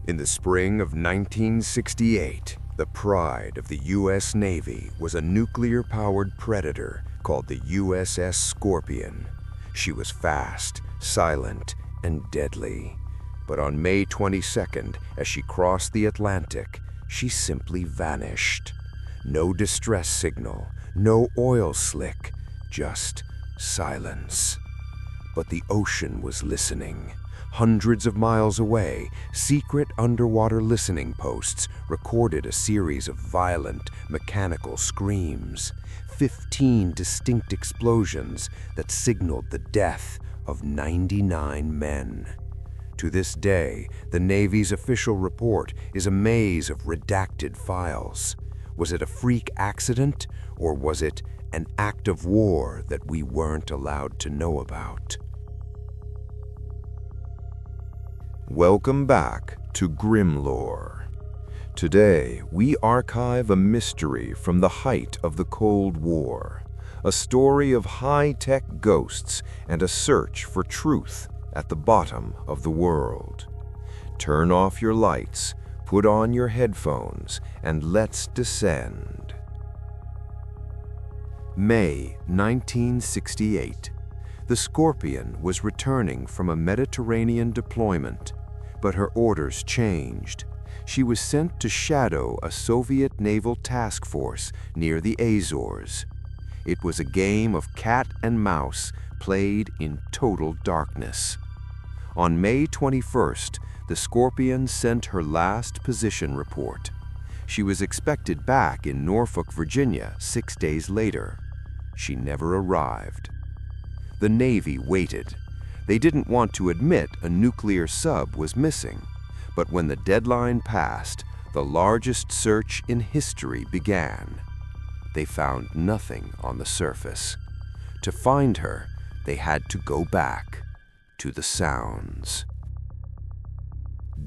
In the spring of 1968, the pride of the U.S. Navy was a nuclear-powered predator called the USS Scorpion. She was fast, silent, and deadly. But on May 22nd, as she crossed the Atlantic, she simply vanished. No distress signal, no oil slick, just silence. But the ocean was listening. Hundreds of miles away, secret underwater listening posts recorded a series of violent, mechanical screams. 15 distinct explosions that signaled the death of 99 men. To this day, the Navy's official report is a maze of redacted files. Was it a freak accident, or was it an act of war that we weren't allowed to know about? Welcome back to GrimLore. Today, we archive a mystery from the height of the Cold War, a story of high-tech ghosts and a search for truth at the bottom of the world. Turn off your lights, put on your headphones, and let's descend. May 1968. The Scorpion was returning from a Mediterranean deployment, but her orders changed. She was sent to shadow a Soviet naval task force near the Azores. It was a game of cat and mouse played in total darkness. On May 21st, the Scorpion sent her last position report. She was expected back in Norfolk, Virginia 6 days later. She never arrived. The Navy waited. They didn't want to admit a nuclear sub was missing, but when the deadline passed, the largest search in history began. They found nothing on the surface. To find her, they had to go back to the sounds.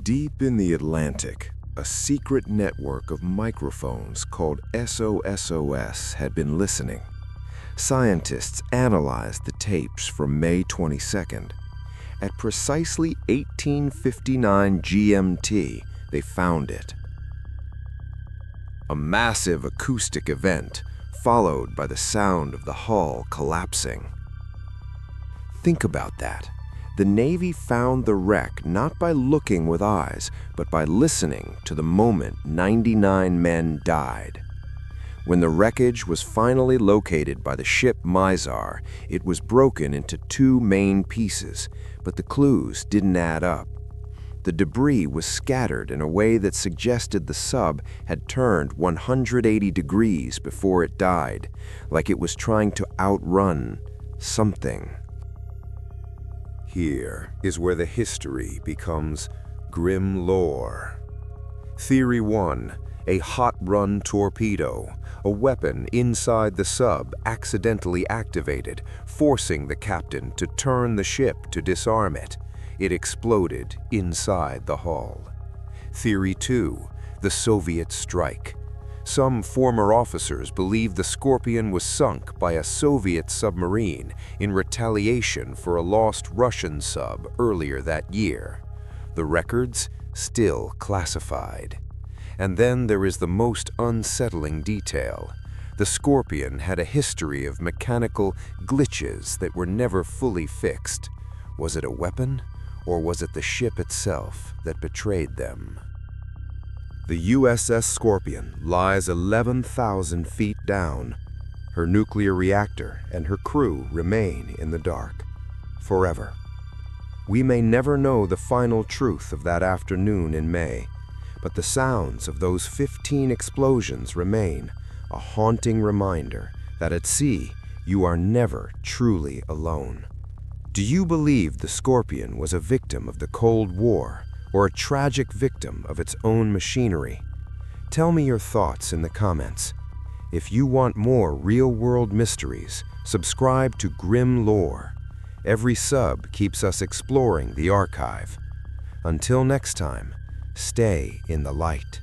Deep in the Atlantic, a secret network of microphones called SOSUS had been listening. Scientists analyzed the tapes from May 22nd. At precisely 1859 GMT, they found it. A massive acoustic event, followed by the sound of the hull collapsing. Think about that. The Navy found the wreck not by looking with eyes, but by listening to the moment 99 men died. When the wreckage was finally located by the ship Mizar, it was broken into 2 main pieces, but the clues didn't add up. The debris was scattered in a way that suggested the sub had turned 180 degrees before it died, like it was trying to outrun something. Here is where the history becomes GrimLore. Theory 1. A hot-run torpedo, a weapon inside the sub accidentally activated, forcing the captain to turn the ship to disarm it. It exploded inside the hull. Theory 2. The Soviet strike. Some former officers believe the Scorpion was sunk by a Soviet submarine in retaliation for a lost Russian sub earlier that year. The records still classified. And then there is the most unsettling detail. The Scorpion had a history of mechanical glitches that were never fully fixed. Was it a weapon, or was it the ship itself that betrayed them? The USS Scorpion lies 11,000 feet down. Her nuclear reactor and her crew remain in the dark, forever. We may never know the final truth of that afternoon in May, but the sounds of those 15 explosions remain, a haunting reminder that at sea, you are never truly alone. Do you believe the Scorpion was a victim of the Cold War, or a tragic victim of its own machinery? Tell me your thoughts in the comments. If you want more real-world mysteries, subscribe to GrimLore. Every sub keeps us exploring the archive. Until next time, stay in the light.